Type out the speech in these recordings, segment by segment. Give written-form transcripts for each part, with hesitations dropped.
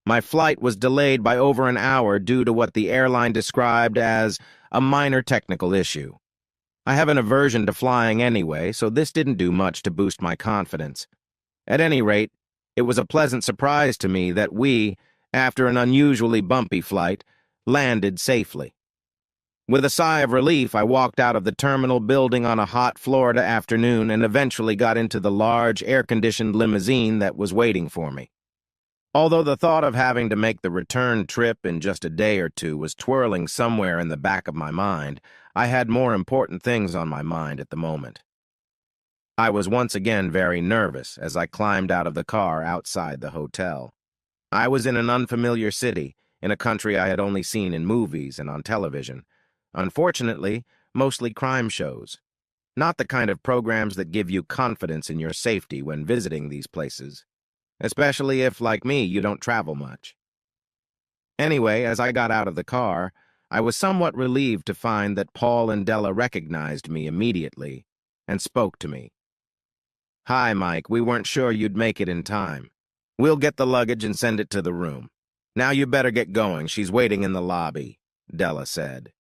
My flight was delayed by over an hour due to what the airline described as a minor technical issue. I have an aversion to flying anyway, so this didn't do much to boost my confidence. At any rate, it was a pleasant surprise to me that we, after an unusually bumpy flight, landed safely. With a sigh of relief, I walked out of the terminal building on a hot Florida afternoon and eventually got into the large, air-conditioned limousine that was waiting for me. Although the thought of having to make the return trip in just a day or two was twirling somewhere in the back of my mind, I had more important things on my mind at the moment. I was once again very nervous as I climbed out of the car outside the hotel. I was in an unfamiliar city, in a country I had only seen in movies and on television. Unfortunately, mostly crime shows. Not the kind of programs that give you confidence in your safety when visiting these places, especially if, like me, you don't travel much. Anyway, as I got out of the car, I was somewhat relieved to find that Paul and Della recognized me immediately and spoke to me. "Hi, Mike, we weren't sure you'd make it in time. We'll get the luggage and send it to the room. Now you better get going, she's waiting in the lobby," Della said.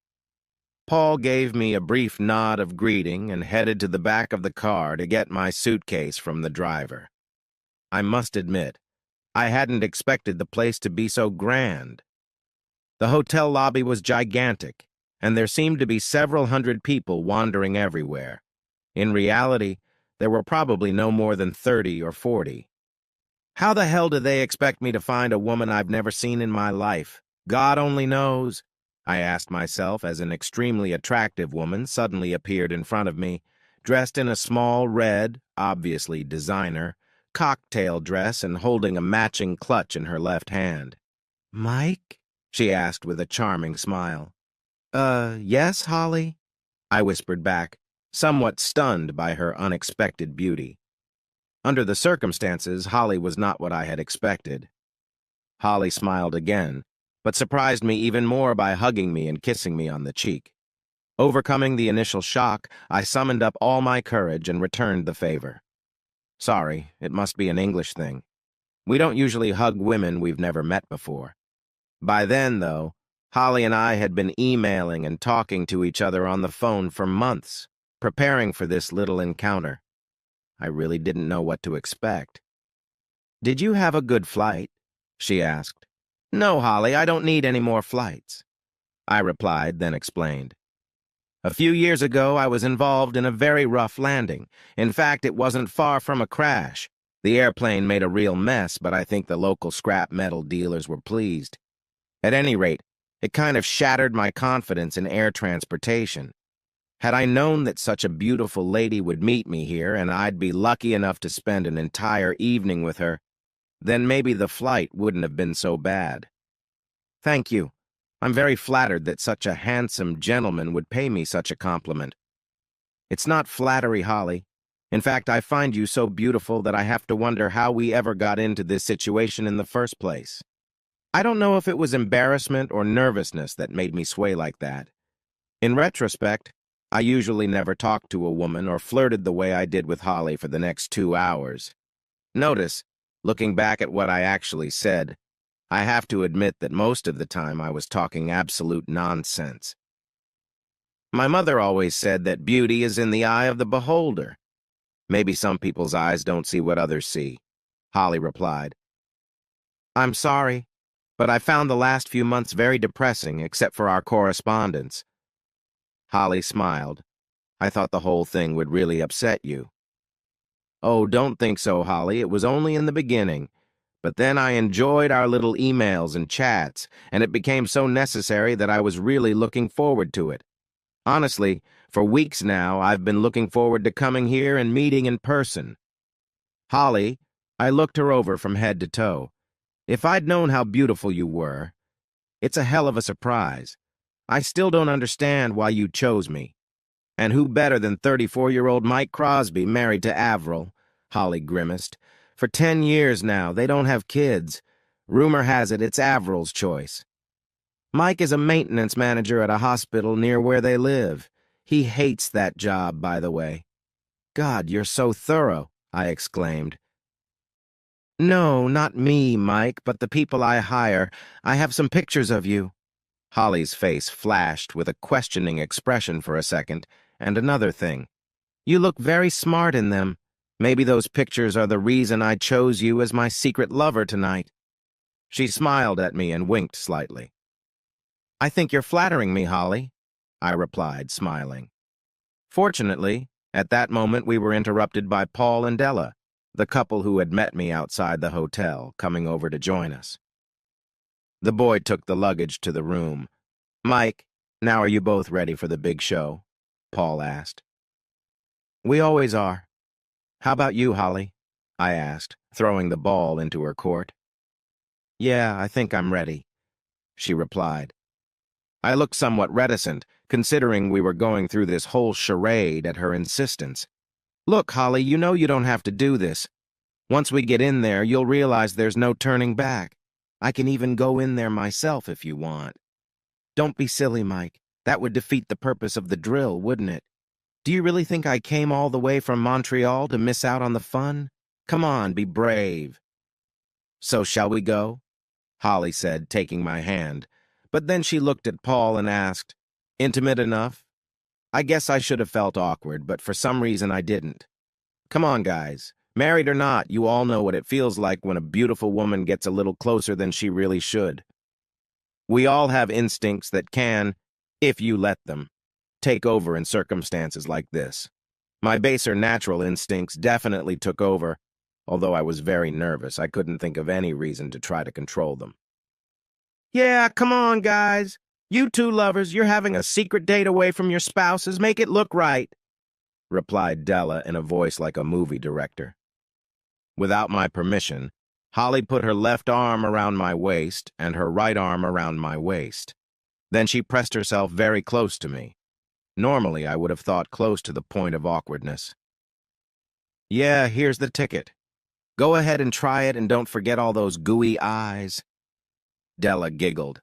Paul gave me a brief nod of greeting and headed to the back of the car to get my suitcase from the driver. I must admit, I hadn't expected the place to be so grand. The hotel lobby was gigantic, and there seemed to be several hundred people wandering everywhere. In reality, there were probably no more than 30 or 40. How the hell do they expect me to find a woman I've never seen in my life? God only knows, I asked myself as an extremely attractive woman suddenly appeared in front of me, dressed in a small red, obviously designer, cocktail dress and holding a matching clutch in her left hand. "Mike?" she asked with a charming smile. Yes, Holly?" I whispered back, somewhat stunned by her unexpected beauty. Under the circumstances, Holly was not what I had expected. Holly smiled again, but surprised me even more by hugging me and kissing me on the cheek. Overcoming the initial shock, I summoned up all my courage and returned the favor. "Sorry, it must be an English thing. We don't usually hug women we've never met before." By then, though, Holly and I had been emailing and talking to each other on the phone for months, preparing for this little encounter. I really didn't know what to expect. "Did you have a good flight?" she asked. "No, Holly, I don't need any more flights," I replied, then explained. "A few years ago, I was involved in a very rough landing. In fact, it wasn't far from a crash. The airplane made a real mess, but I think the local scrap metal dealers were pleased. At any rate, it kind of shattered my confidence in air transportation. Had I known that such a beautiful lady would meet me here and I'd be lucky enough to spend an entire evening with her, then maybe the flight wouldn't have been so bad." "Thank you. I'm very flattered that such a handsome gentleman would pay me such a compliment." "It's not flattery, Holly. In fact, I find you so beautiful that I have to wonder how we ever got into this situation in the first place. I don't know if it was embarrassment or nervousness that made me sway like that. In retrospect, I usually never talked to a woman or flirted the way I did with Holly for the next 2 hours. Notice, looking back at what I actually said, I have to admit that most of the time I was talking absolute nonsense. My mother always said that beauty is in the eye of the beholder. Maybe some people's eyes don't see what others see, Holly replied. "I'm sorry, but I found the last few months very depressing except for our correspondence." Holly smiled. "I thought the whole thing would really upset you." "Oh, don't think so, Holly. It was only in the beginning. But then I enjoyed our little emails and chats, and it became so necessary that I was really looking forward to it. Honestly, for weeks now, I've been looking forward to coming here and meeting in person." "Holly," I looked her over from head to toe. "If I'd known how beautiful you were, it's a hell of a surprise. I still don't understand why you chose me." "And who better than 34-year-old Mike Crosby married to Avril?" Holly grimaced. "For 10 years now, they don't have kids. Rumor has it it's Avril's choice. Mike is a maintenance manager at a hospital near where they live. He hates that job, by the way." "God, you're so thorough," I exclaimed. No, not me, Mike, but the people I hire. I have some pictures of you. Holly's face flashed with a questioning expression for a second, and another thing. You look very smart in them. Maybe those pictures are the reason I chose you as my secret lover tonight. She smiled at me and winked slightly. I think you're flattering me, Holly, I replied, smiling. Fortunately, at that moment we were interrupted by Paul and Della, the couple who had met me outside the hotel, coming over to join us. The boy took the luggage to the room. Mike, now are you both ready for the big show? Paul asked. We always are. How about you, Holly? I asked, throwing the ball into her court. Yeah, I think I'm ready, she replied. I looked somewhat reticent, considering we were going through this whole charade at her insistence. Look, Holly, you know you don't have to do this. Once we get in there, you'll realize there's no turning back. I can even go in there myself if you want. Don't be silly, Mike. That would defeat the purpose of the drill, wouldn't it? Do you really think I came all the way from Montreal to miss out on the fun? Come on, be brave. So shall we go? Holly said, taking my hand. But then she looked at Paul and asked, Intimate enough? I guess I should have felt awkward, but for some reason I didn't. Come on, guys. Married or not, you all know what it feels like when a beautiful woman gets a little closer than she really should. We all have instincts that can, if you let them, take over in circumstances like this. My baser natural instincts definitely took over. Although I was very nervous, I couldn't think of any reason to try to control them. Yeah, come on, guys. You two lovers, you're having a secret date away from your spouses. Make it look right, replied Della in a voice like a movie director. Without my permission, Holly put her left arm around my waist and her right arm around my waist. Then she pressed herself very close to me. Normally, I would have thought close to the point of awkwardness. Yeah, here's the ticket. Go ahead and try it and don't forget all those gooey eyes. Della giggled.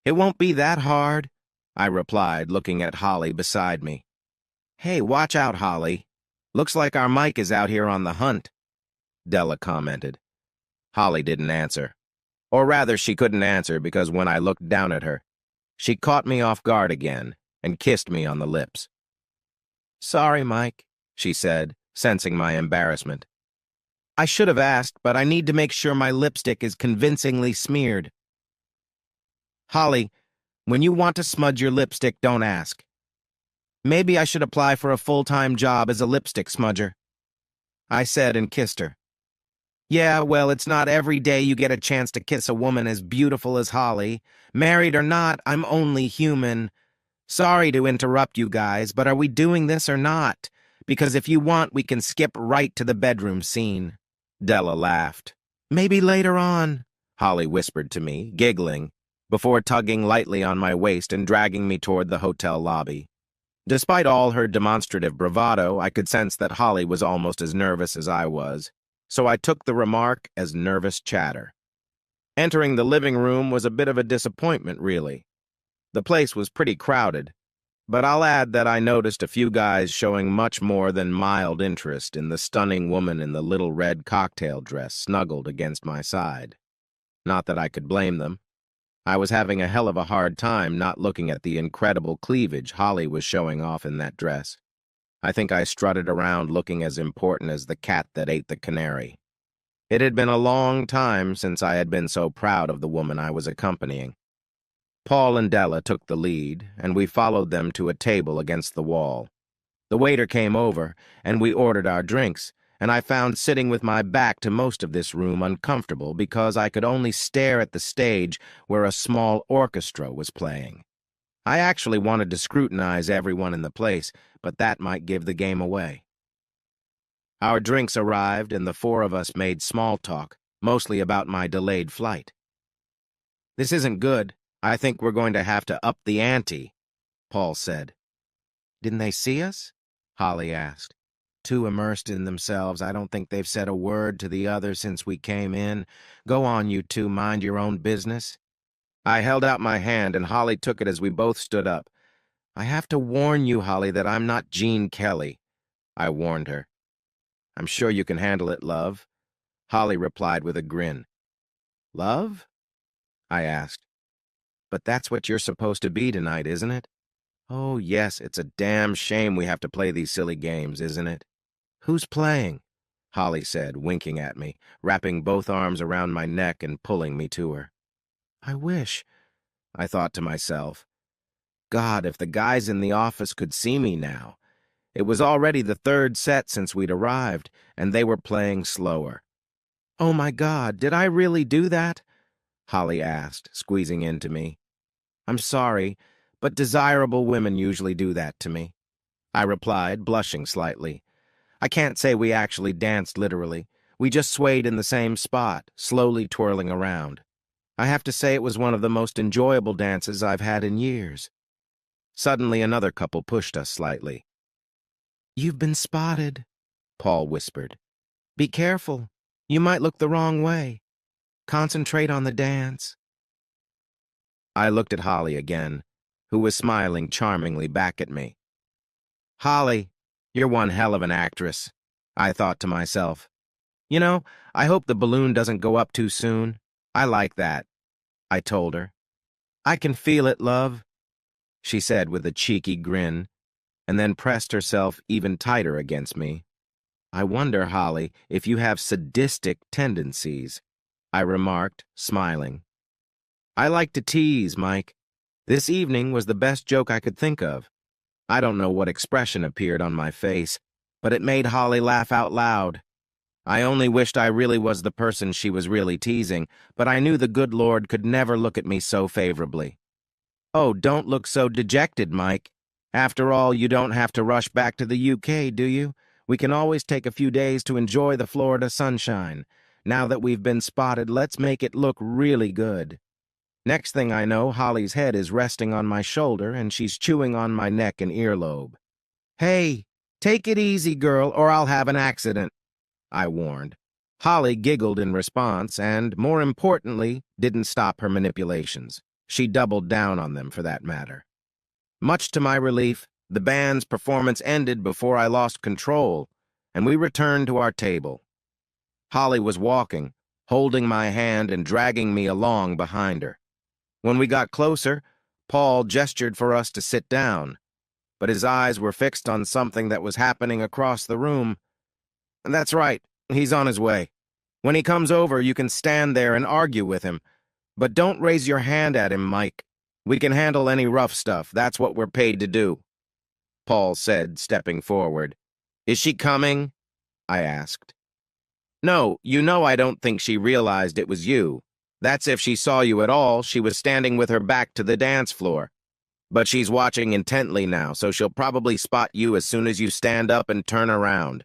It won't be that hard, I replied, looking at Holly beside me. Hey, watch out, Holly. Looks like our Mike is out here on the hunt, Della commented. Holly didn't answer. Or rather, she couldn't answer because when I looked down at her, she caught me off guard again and kissed me on the lips. Sorry, Mike, she said, sensing my embarrassment. I should have asked, but I need to make sure my lipstick is convincingly smeared. Holly, when you want to smudge your lipstick, don't ask. Maybe I should apply for a full-time job as a lipstick smudger, I said and kissed her. Yeah, well, it's not every day you get a chance to kiss a woman as beautiful as Holly. Married or not, I'm only human. Sorry to interrupt you guys, but are we doing this or not? Because if you want, we can skip right to the bedroom scene. Della laughed. Maybe later on, Holly whispered to me, giggling, before tugging lightly on my waist and dragging me toward the hotel lobby. Despite all her demonstrative bravado, I could sense that Holly was almost as nervous as I was, so I took the remark as nervous chatter. Entering the living room was a bit of a disappointment, really. The place was pretty crowded, but I'll add that I noticed a few guys showing much more than mild interest in the stunning woman in the little red cocktail dress snuggled against my side. Not that I could blame them. I was having a hell of a hard time not looking at the incredible cleavage Holly was showing off in that dress. I think I strutted around looking as important as the cat that ate the canary. It had been a long time since I had been so proud of the woman I was accompanying. Paul and Della took the lead, and we followed them to a table against the wall. The waiter came over, and we ordered our drinks, and I found sitting with my back to most of this room uncomfortable because I could only stare at the stage where a small orchestra was playing. I actually wanted to scrutinize everyone in the place, but that might give the game away. Our drinks arrived, and the four of us made small talk, mostly about my delayed flight. This isn't good. I think we're going to have to up the ante, Paul said. Didn't they see us? Holly asked. Too immersed in themselves, I don't think they've said a word to the other since we came in. Go on, you two, mind your own business. I held out my hand, and Holly took it as we both stood up. I have to warn you, Holly, that I'm not Gene Kelly, I warned her. I'm sure you can handle it, love. Holly replied with a grin. Love? I asked. But that's what you're supposed to be tonight, isn't it? Oh, yes, it's a damn shame we have to play these silly games, isn't it? Who's playing? Holly said, winking at me, wrapping both arms around my neck and pulling me to her. I wish, I thought to myself. God, if the guys in the office could see me now. It was already the third set since we'd arrived, and they were playing slower. Oh my God, did I really do that? Holly asked, squeezing into me. I'm sorry, but desirable women usually do that to me. I replied, blushing slightly. I can't say we actually danced literally. We just swayed in the same spot, slowly twirling around. I have to say it was one of the most enjoyable dances I've had in years. Suddenly another couple pushed us slightly. You've been spotted, Paul whispered. Be careful. You might look the wrong way. Concentrate on the dance. I looked at Holly again, who was smiling charmingly back at me. Holly, you're one hell of an actress, I thought to myself. You know, I hope the balloon doesn't go up too soon. I like that, I told her. I can feel it, love, she said with a cheeky grin, and then pressed herself even tighter against me. I wonder, Holly, if you have sadistic tendencies, I remarked, smiling. I like to tease, Mike. This evening was the best joke I could think of. I don't know what expression appeared on my face, but it made Holly laugh out loud. I only wished I really was the person she was really teasing, but I knew the good Lord could never look at me so favorably. Oh, don't look so dejected, Mike. After all, you don't have to rush back to the UK, do you? We can always take a few days to enjoy the Florida sunshine. Now that we've been spotted, let's make it look really good. Next thing I know, Holly's head is resting on my shoulder and she's chewing on my neck and earlobe. Hey, take it easy, girl, or I'll have an accident, I warned. Holly giggled in response and, more importantly, didn't stop her manipulations. She doubled down on them, for that matter. Much to my relief, the band's performance ended before I lost control, and we returned to our table. Holly was walking, holding my hand and dragging me along behind her. When we got closer, Paul gestured for us to sit down, but his eyes were fixed on something that was happening across the room. That's right, he's on his way. When he comes over, you can stand there and argue with him, but don't raise your hand at him, Mike. We can handle any rough stuff. That's what we're paid to do, Paul said, stepping forward. Is she coming? I asked. No, you know I don't think she realized it was you. That's if she saw you at all. She was standing with her back to the dance floor. But she's watching intently now, so she'll probably spot you as soon as you stand up and turn around.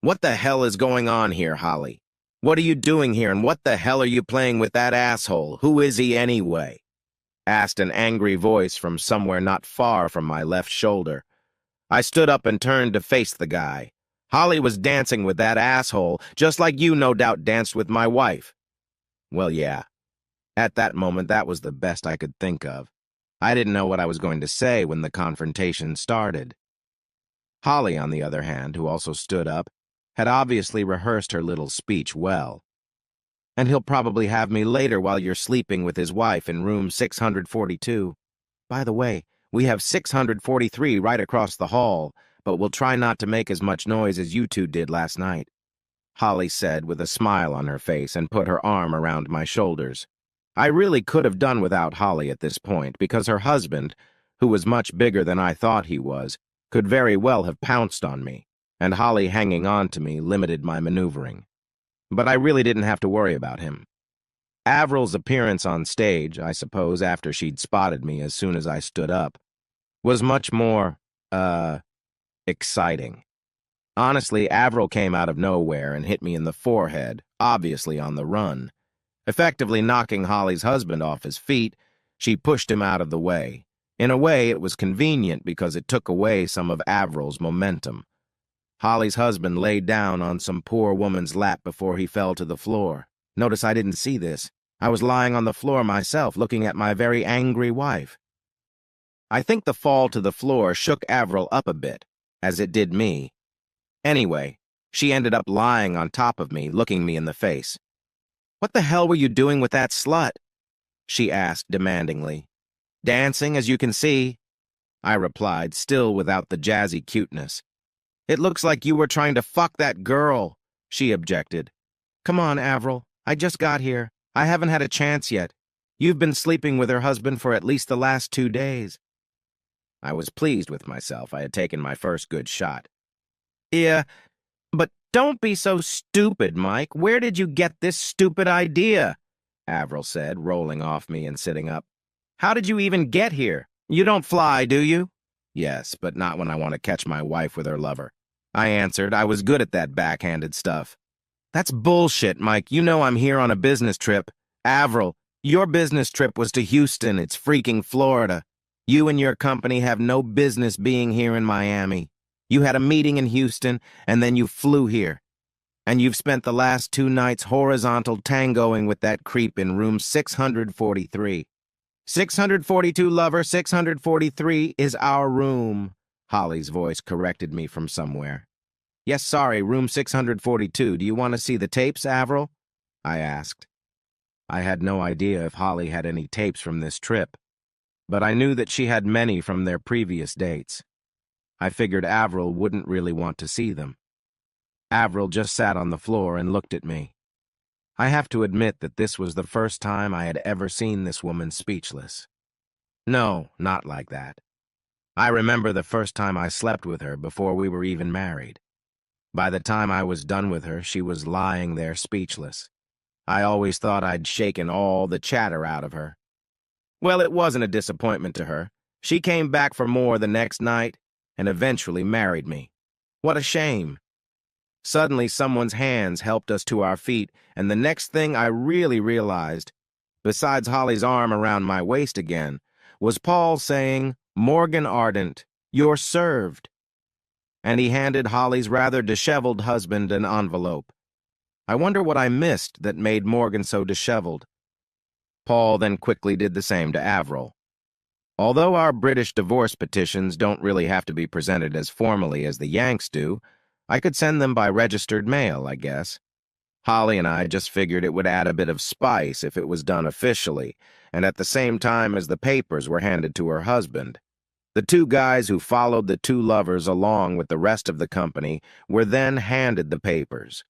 What the hell is going on here, Holly? What are you doing here, and what the hell are you playing with that asshole? Who is he anyway? Asked an angry voice from somewhere not far from my left shoulder. I stood up and turned to face the guy. Holly was dancing with that asshole, just like you no doubt danced with my wife. Well, yeah. At that moment, that was the best I could think of. I didn't know what I was going to say when the confrontation started. Holly, on the other hand, who also stood up, had obviously rehearsed her little speech well. And he'll probably have me later while you're sleeping with his wife in room 642. By the way, we have 643 right across the hall, but we'll try not to make as much noise as you two did last night, Holly said with a smile on her face and put her arm around my shoulders. I really could have done without Holly at this point because her husband, who was much bigger than I thought he was, could very well have pounced on me, and Holly hanging on to me limited my maneuvering. But I really didn't have to worry about him. Avril's appearance on stage, I suppose after she'd spotted me as soon as I stood up, was much more, exciting. Honestly, Avril came out of nowhere and hit me in the forehead, obviously on the run. Effectively knocking Holly's husband off his feet, she pushed him out of the way. In a way, it was convenient because it took away some of Avril's momentum. Holly's husband laid down on some poor woman's lap before he fell to the floor. Notice I didn't see this. I was lying on the floor myself, looking at my very angry wife. I think the fall to the floor shook Avril up a bit, as it did me. Anyway, She ended up lying on top of me, looking me in the face. "What the hell were you doing with that slut?" she asked demandingly. "Dancing, as you can see," I replied, still without the jazzy cuteness. "It looks like you were trying to fuck that girl," she objected. "Come on, Avril. I just got here. I haven't had a chance yet. You've been sleeping with her husband for at least the last 2 days. I was pleased with myself. I had taken my first good shot. "Yeah, but don't be so stupid, Mike. Where did you get this stupid idea?" Avril said, rolling off me and sitting up. "How did you even get here? You don't fly, do you?" "Yes, but not when I want to catch my wife with her lover," I answered. I was good at that backhanded stuff. "That's bullshit, Mike. You know I'm here on a business trip." "Avril, your business trip was to Houston. It's freaking Florida. You and your company have no business being here in Miami. You had a meeting in Houston, and then you flew here. And you've spent the last 2 nights horizontal tangoing with that creep in room 643. 642, lover, 643 is our room," Holly's voice corrected me from somewhere. "Yes, sorry, room 642. Do you want to see the tapes, Avril?" I asked. I had no idea if Holly had any tapes from this trip, but I knew that she had many from their previous dates. I figured Avril wouldn't really want to see them. Avril just sat on the floor and looked at me. I have to admit that this was the first time I had ever seen this woman speechless. No, not like that. I remember the first time I slept with her before we were even married. By the time I was done with her, she was lying there speechless. I always thought I'd shaken all the chatter out of her. Well, it wasn't a disappointment to her. She came back for more the next night and eventually married me. What a shame. Suddenly, someone's hands helped us to our feet, and the next thing I really realized, besides Holly's arm around my waist again, was Paul saying, "Morgan Ardent, you're served." And he handed Holly's rather disheveled husband an envelope. I wonder what I missed that made Morgan so disheveled. Paul then quickly did the same to Avril. Although our British divorce petitions don't really have to be presented as formally as the Yanks do, I could send them by registered mail, I guess. Holly and I just figured it would add a bit of spice if it was done officially, and at the same time as the papers were handed to her husband. The 2 guys who followed the 2 lovers along with the rest of the company were then handed the papers.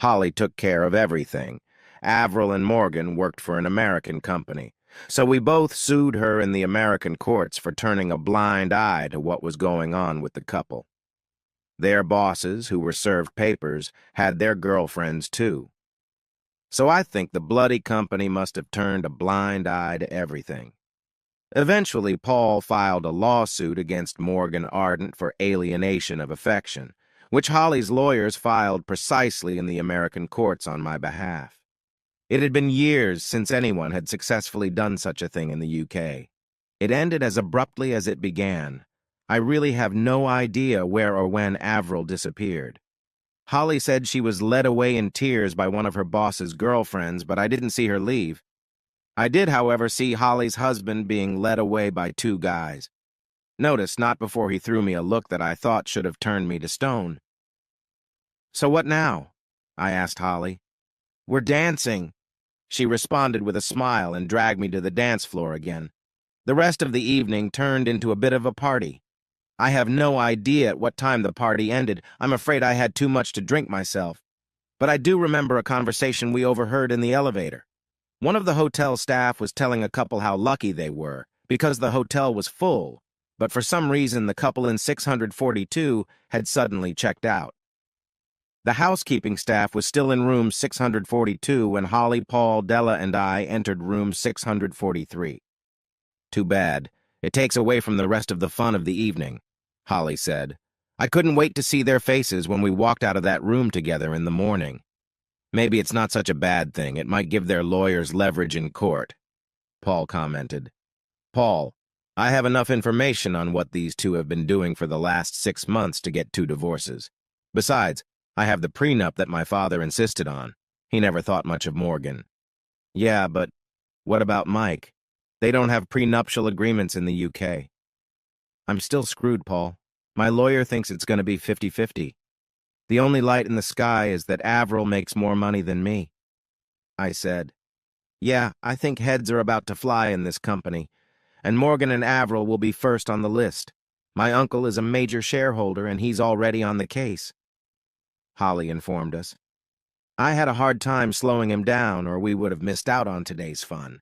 Holly took care of everything. Avril and Morgan worked for an American company, so we both sued her in the American courts for turning a blind eye to what was going on with the couple. Their bosses, who were served papers, had their girlfriends too. So I think the bloody company must have turned a blind eye to everything. Eventually, Paul filed a lawsuit against Morgan Ardent for alienation of affection, which Holly's lawyers filed precisely in the American courts on my behalf. It had been years since anyone had successfully done such a thing in the UK. It ended as abruptly as it began. I really have no idea where or when Avril disappeared. Holly said she was led away in tears by one of her boss's girlfriends, but I didn't see her leave. I did, however, see Holly's husband being led away by 2 guys. Notice, not before he threw me a look that I thought should have turned me to stone. "So what now?" I asked Holly. "We're dancing," she responded with a smile and dragged me to the dance floor again. The rest of the evening turned into a bit of a party. I have no idea at what time the party ended. I'm afraid I had too much to drink myself. But I do remember a conversation we overheard in the elevator. One of the hotel staff was telling a couple how lucky they were, because the hotel was full, but for some reason the couple in 642 had suddenly checked out. The housekeeping staff was still in room 642 when Holly, Paul, Della, and I entered room 643. "Too bad. It takes away from the rest of the fun of the evening," Holly said. "I couldn't wait to see their faces when we walked out of that room together in the morning. Maybe it's not such a bad thing. It might give their lawyers leverage in court," Paul commented. "Paul, I have enough information on what these 2 have been doing for the last 6 months to get 2 divorces. Besides, I have the prenup that my father insisted on. He never thought much of Morgan." "Yeah, but what about Mike? They don't have prenuptial agreements in the UK. "I'm still screwed, Paul. My lawyer thinks it's going to be 50-50. The only light in the sky is that Avril makes more money than me. I said, yeah, I think heads are about to fly in this company, and Morgan and Avril will be first on the list. My uncle is a major shareholder, and he's already on the case. Holly informed us. I had a hard time slowing him down, or we would have missed out on today's fun.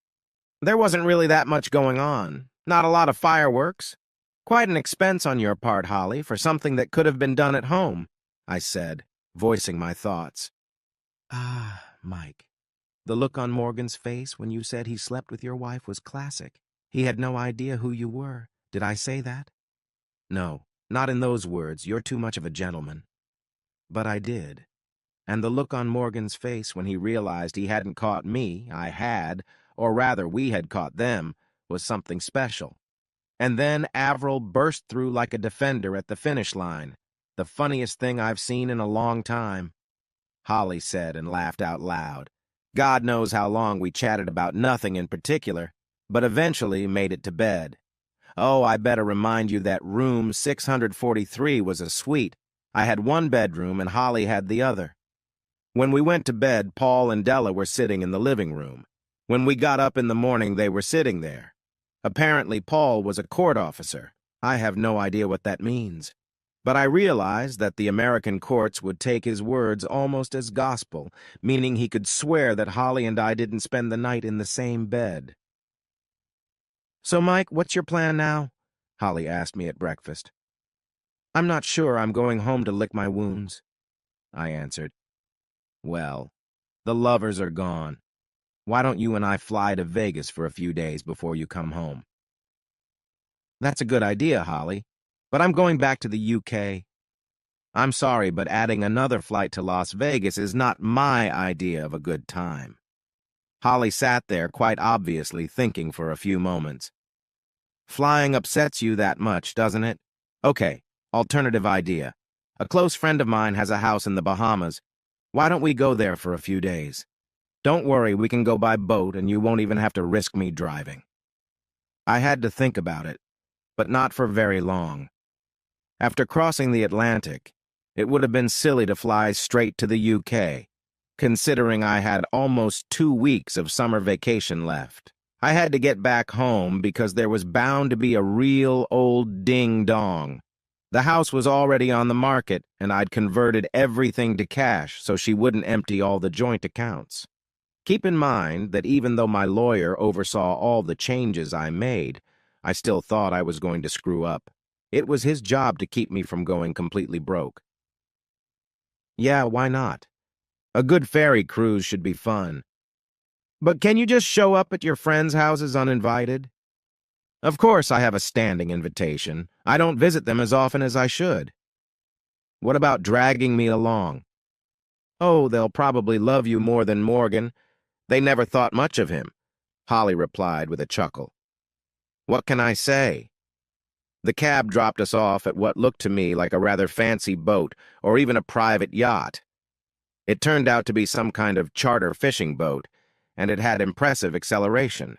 There wasn't really that much going on. Not a lot of fireworks. Quite an expense on your part, Holly, for something that could have been done at home, I said, voicing my thoughts. Ah, Mike. The look on Morgan's face when you said he slept with your wife was classic. He had no idea who you were. Did I say that? No, not in those words. You're too much of a gentleman. But I did. And the look on Morgan's face when he realized he hadn't caught me, I had, or rather we had caught them, was something special. And then Avril burst through like a defender at the finish line. The funniest thing I've seen in a long time. Holly said and laughed out loud. God knows how long we chatted about nothing in particular, but eventually made it to bed. Oh, I better remind you that room 643 was a suite. I had one bedroom and Holly had the other. When we went to bed, Paul and Della were sitting in the living room. When we got up in the morning, they were sitting there. Apparently, Paul was a court officer. I have no idea what that means. But I realized that the American courts would take his words almost as gospel, meaning he could swear that Holly and I didn't spend the night in the same bed. So, Mike, what's your plan now? Holly asked me at breakfast. I'm not sure. I'm going home to lick my wounds, I answered. Well, the lovers are gone. Why don't you and I fly to Vegas for a few days before you come home? That's a good idea, Holly, but I'm going back to the UK. I'm sorry, but adding another flight to Las Vegas is not my idea of a good time. Holly sat there, quite obviously thinking for a few moments. Flying upsets you that much, doesn't it? Okay, alternative idea. A close friend of mine has a house in the Bahamas. Why don't we go there for a few days? Don't worry, we can go by boat and you won't even have to risk me driving. I had to think about it, but not for very long. After crossing the Atlantic, it would have been silly to fly straight to the UK, considering I had almost 2 weeks of summer vacation left. I had to get back home because there was bound to be a real old ding-dong. The house was already on the market, and I'd converted everything to cash so she wouldn't empty all the joint accounts. Keep in mind that even though my lawyer oversaw all the changes I made, I still thought I was going to screw up. It was his job to keep me from going completely broke. Yeah, why not? A good ferry cruise should be fun. But can you just show up at your friends' houses uninvited? Of course I have a standing invitation. I don't visit them as often as I should. What about dragging me along? Oh, they'll probably love you more than Morgan. They never thought much of him, Holly replied with a chuckle. What can I say? The cab dropped us off at what looked to me like a rather fancy boat or even a private yacht. It turned out to be some kind of charter fishing boat, and it had impressive acceleration.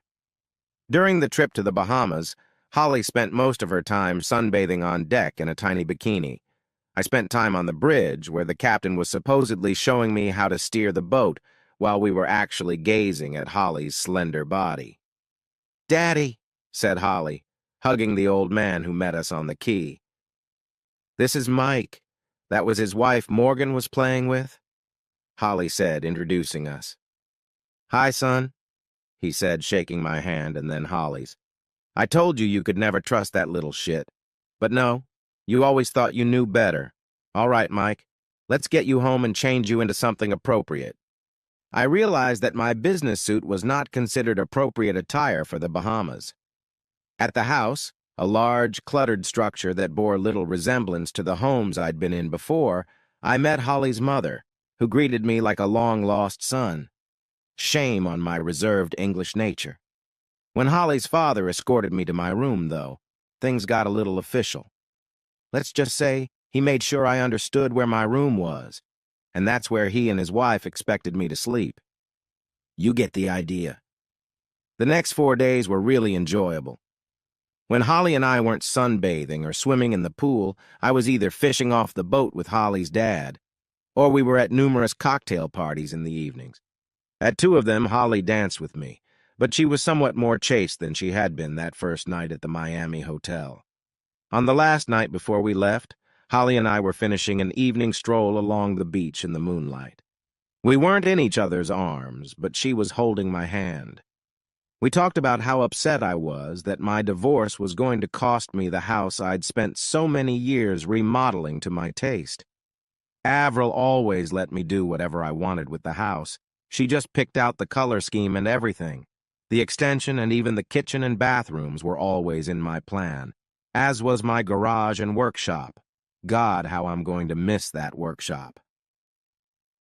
During the trip to the Bahamas, Holly spent most of her time sunbathing on deck in a tiny bikini. I spent time on the bridge, where the captain was supposedly showing me how to steer the boat, while we were actually gazing at Holly's slender body. "Daddy," said Holly, hugging the old man who met us on the quay. "This is Mike. That was his wife Morgan was playing with," Holly said, introducing us. "Hi, son," he said, shaking my hand and then Holly's. "I told you could never trust that little shit. But no, you always thought you knew better. All right, Mike, let's get you home and change you into something appropriate." I realized that my business suit was not considered appropriate attire for the Bahamas. At the house, a large, cluttered structure that bore little resemblance to the homes I'd been in before, I met Holly's mother, who greeted me like a long-lost son. Shame on my reserved English nature. When Holly's father escorted me to my room, though, things got a little official. Let's just say he made sure I understood where my room was, and that's where he and his wife expected me to sleep. You get the idea. The next 4 days were really enjoyable. When Holly and I weren't sunbathing or swimming in the pool, I was either fishing off the boat with Holly's dad, or we were at numerous cocktail parties in the evenings. At two of them, Holly danced with me, but she was somewhat more chaste than she had been that first night at the Miami hotel. On the last night before we left, Holly and I were finishing an evening stroll along the beach in the moonlight. We weren't in each other's arms, but she was holding my hand. We talked about how upset I was that my divorce was going to cost me the house I'd spent so many years remodeling to my taste. Avril always let me do whatever I wanted with the house. She just picked out the color scheme and everything. The extension and even the kitchen and bathrooms were always in my plan, as was my garage and workshop. God, how I'm going to miss that workshop.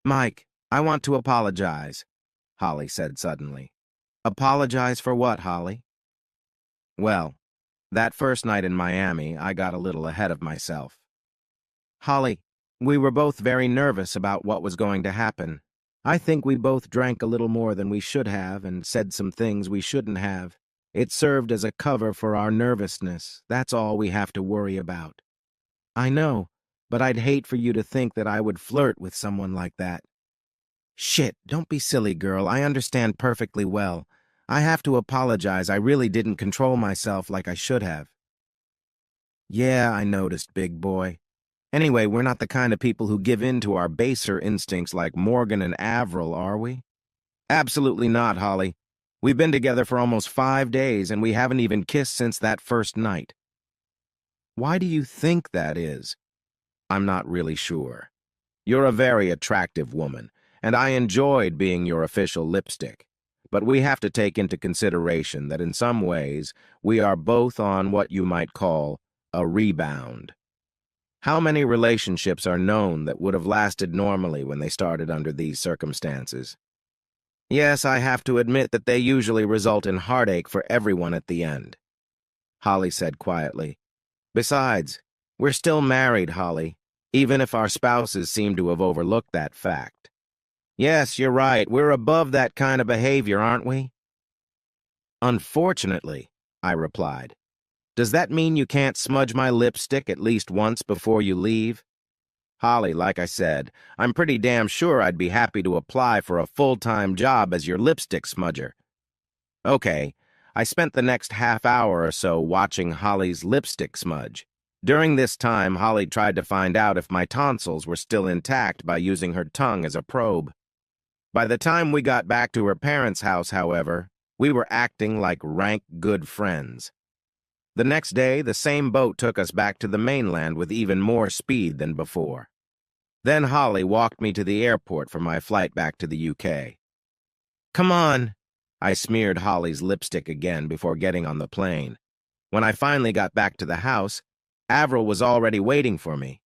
"Mike, I want to apologize," Holly said suddenly. "Apologize for what, Holly?" "Well, that first night in Miami, I got a little ahead of myself." "Holly, we were both very nervous about what was going to happen. I think we both drank a little more than we should have and said some things we shouldn't have. It served as a cover for our nervousness. That's all we have to worry about." "I know, but I'd hate for you to think that I would flirt with someone like that." "Shit, don't be silly, girl. I understand perfectly well. I have to apologize. I really didn't control myself like I should have." "Yeah, I noticed, big boy. Anyway, we're not the kind of people who give in to our baser instincts like Morgan and Avril, are we?" "Absolutely not, Holly. We've been together for almost 5 days, and we haven't even kissed since that first night." "Why do you think that is?" "I'm not really sure. You're a very attractive woman, and I enjoyed being your official lipstick. But we have to take into consideration that in some ways we are both on what you might call a rebound. How many relationships are known that would have lasted normally when they started under these circumstances? Yes, I have to admit that they usually result in heartache for everyone at the end," Holly said quietly. "Besides, we're still married, Holly, even if our spouses seem to have overlooked that fact." "Yes, you're right. We're above that kind of behavior, aren't we?" "Unfortunately," I replied. "Does that mean you can't smudge my lipstick at least once before you leave?" "Holly, like I said, I'm pretty damn sure I'd be happy to apply for a full-time job as your lipstick smudger." Okay, I spent the next half hour or so watching Holly's lipstick smudge. During this time, Holly tried to find out if my tonsils were still intact by using her tongue as a probe. By the time we got back to her parents' house, however, we were acting like rank good friends. The next day, the same boat took us back to the mainland with even more speed than before. Then Holly walked me to the airport for my flight back to the UK. "Come on." I smeared Holly's lipstick again before getting on the plane. When I finally got back to the house, Avril was already waiting for me.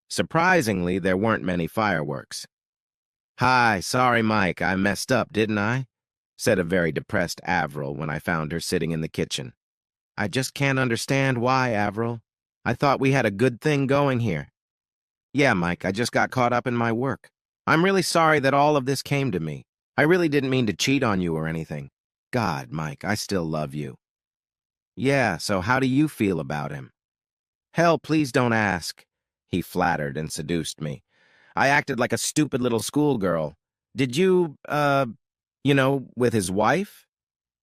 Surprisingly, there weren't many fireworks. "Hi, sorry, Mike, I messed up, didn't I?" said a very depressed Avril when I found her sitting in the kitchen. "I just can't understand why, Avril. I thought we had a good thing going here." "Yeah, Mike, I just got caught up in my work. I'm really sorry that all of this came to me. I really didn't mean to cheat on you or anything. God, Mike, I still love you." "Yeah, so how do you feel about him?" "Hell, please don't ask." He flattered and seduced me. I acted like a stupid little schoolgirl. "Did you, with his wife?"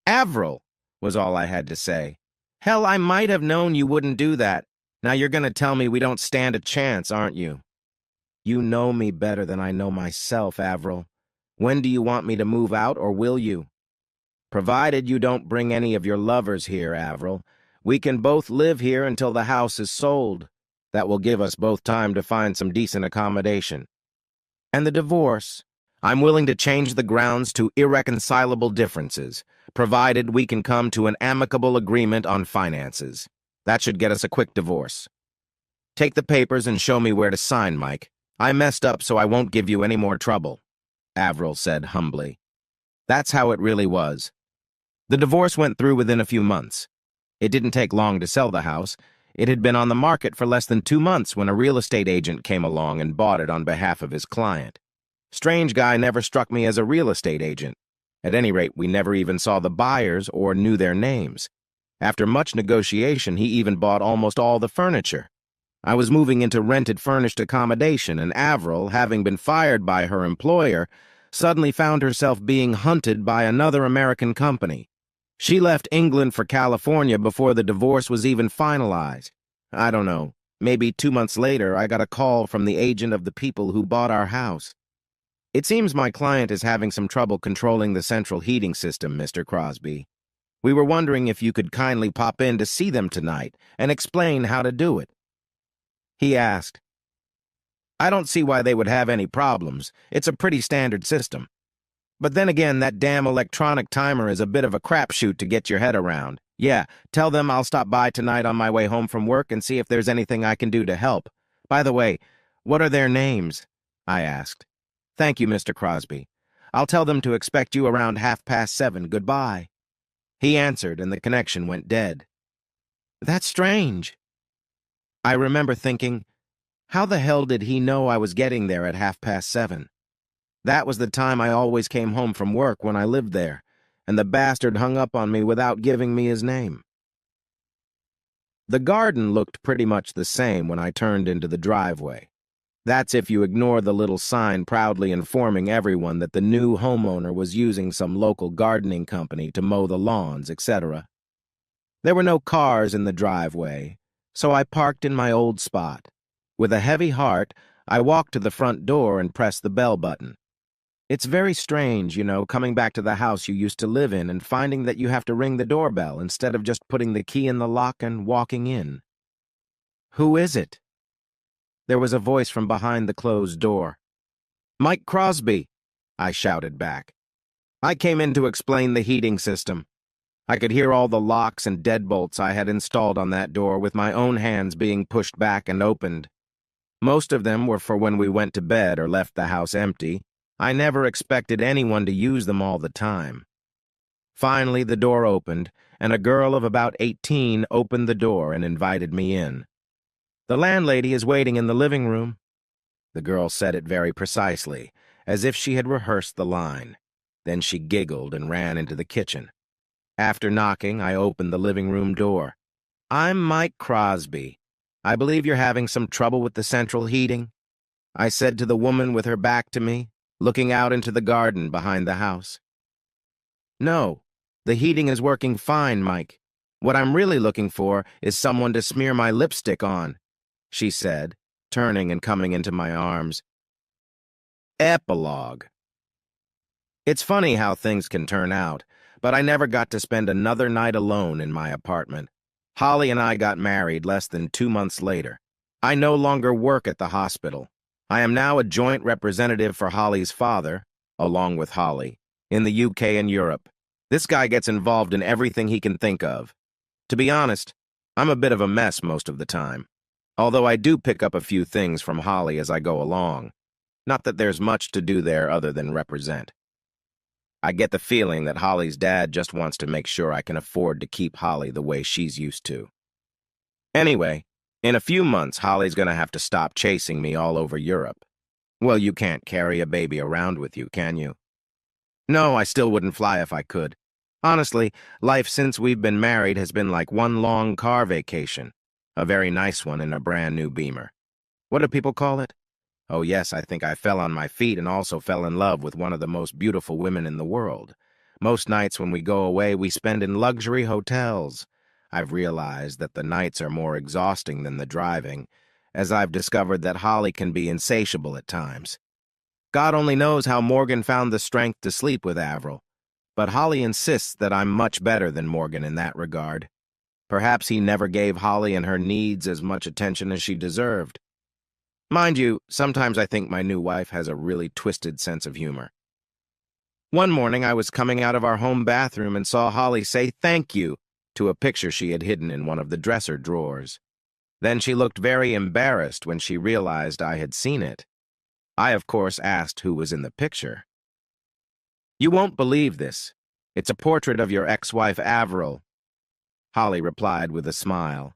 "Avril," was all I had to say. "Hell, I might have known you wouldn't do that. Now you're going to tell me we don't stand a chance, aren't you?" "You know me better than I know myself, Avril. When do you want me to move out, or will you?" "Provided you don't bring any of your lovers here, Avril. We can both live here until the house is sold. That will give us both time to find some decent accommodation." "And the divorce?" "I'm willing to change the grounds to irreconcilable differences, provided we can come to an amicable agreement on finances. That should get us a quick divorce. Take the papers and show me where to sign, Mike. I messed up so I won't give you any more trouble," Avril said humbly. That's how it really was. The divorce went through within a few months. It didn't take long to sell the house. It had been on the market for less than 2 months when a real estate agent came along and bought it on behalf of his client. Strange guy never struck me as a real estate agent. At any rate, we never even saw the buyers or knew their names. After much negotiation, he even bought almost all the furniture. I was moving into rented furnished accommodation, and Avril, having been fired by her employer, suddenly found herself being hunted by another American company. She left England for California before the divorce was even finalized. I don't know, maybe 2 months later I got a call from the agent of the people who bought our house. It seems my client is having some trouble controlling the central heating system, Mr. Crosby. We were wondering if you could kindly pop in to see them tonight and explain how to do it. He asked. I don't see why they would have any problems. It's a pretty standard system. But then again, that damn electronic timer is a bit of a crapshoot to get your head around. Yeah, tell them I'll stop by tonight on my way home from work and see if there's anything I can do to help. By the way, what are their names? I asked. Thank you, Mr. Crosby. I'll tell them to expect you around 7:30. Goodbye. He answered, and the connection went dead. That's strange. I remember thinking, how the hell did he know I was getting there at 7:30? That was the time I always came home from work when I lived there, and the bastard hung up on me without giving me his name. The garden looked pretty much the same when I turned into the driveway. That's if you ignore the little sign proudly informing everyone that the new homeowner was using some local gardening company to mow the lawns, etc. There were no cars in the driveway, so I parked in my old spot. With a heavy heart, I walked to the front door and pressed the bell button. It's very strange, coming back to the house you used to live in and finding that you have to ring the doorbell instead of just putting the key in the lock and walking in. Who is it? There was a voice from behind the closed door. Mike Crosby, I shouted back. I came in to explain the heating system. I could hear all the locks and deadbolts I had installed on that door with my own hands being pushed back and opened. Most of them were for when we went to bed or left the house empty. I never expected anyone to use them all the time. Finally, the door opened, and a girl of about 18 opened the door and invited me in. The landlady is waiting in the living room. The girl said it very precisely, as if she had rehearsed the line. Then she giggled and ran into the kitchen. After knocking, I opened the living room door. I'm Mike Crosby. I believe you're having some trouble with the central heating, I said to the woman with her back to me, looking out into the garden behind the house. No, the heating is working fine, Mike. What I'm really looking for is someone to smear my lipstick on, she said, turning and coming into my arms. Epilogue. It's funny how things can turn out, but I never got to spend another night alone in my apartment. Holly and I got married less than 2 months later. I no longer work at the hospital. I am now a joint representative for Holly's father, along with Holly, in the UK and Europe. This guy gets involved in everything he can think of. To be honest, I'm a bit of a mess most of the time, although I do pick up a few things from Holly as I go along. Not that there's much to do there other than represent. I get the feeling that Holly's dad just wants to make sure I can afford to keep Holly the way she's used to. Anyway, in a few months, Holly's gonna have to stop chasing me all over Europe. Well, you can't carry a baby around with you, can you? No, I still wouldn't fly if I could. Honestly, life since we've been married has been like one long car vacation. A very nice one in a brand new Beamer. What do people call it? Oh yes, I think I fell on my feet and also fell in love with one of the most beautiful women in the world. Most nights when we go away, we spend in luxury hotels. I've realized that the nights are more exhausting than the driving, as I've discovered that Holly can be insatiable at times. God only knows how Morgan found the strength to sleep with Avril, but Holly insists that I'm much better than Morgan in that regard. Perhaps he never gave Holly and her needs as much attention as she deserved. Mind you, sometimes I think my new wife has a really twisted sense of humor. One morning I was coming out of our home bathroom and saw Holly say thank you to a picture she had hidden in one of the dresser drawers. Then she looked very embarrassed when she realized I had seen it. I, of course, asked who was in the picture. You won't believe this. It's a portrait of your ex-wife, Avril, Holly replied with a smile.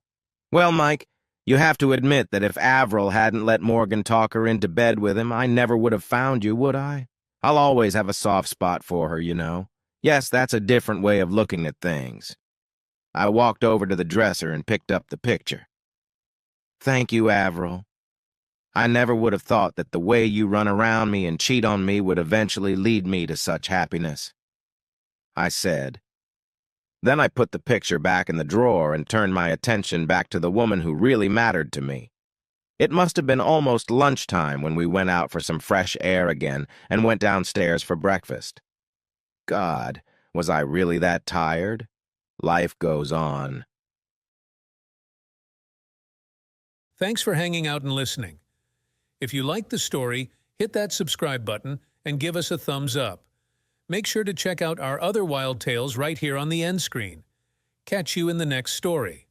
Well, Mike, you have to admit that if Avril hadn't let Morgan talk her into bed with him, I never would have found you, would I? I'll always have a soft spot for her, you know. Yes, that's a different way of looking at things. I walked over to the dresser and picked up the picture. Thank you, Avril. I never would have thought that the way you run around me and cheat on me would eventually lead me to such happiness, I said. Then I put the picture back in the drawer and turned my attention back to the woman who really mattered to me. It must have been almost lunchtime when we went out for some fresh air again and went downstairs for breakfast. God, was I really that tired? Life goes on. Thanks for hanging out and listening. If you liked the story, hit that subscribe button and give us a thumbs up. Make sure to check out our other wild tales right here on the end screen. Catch you in the next story.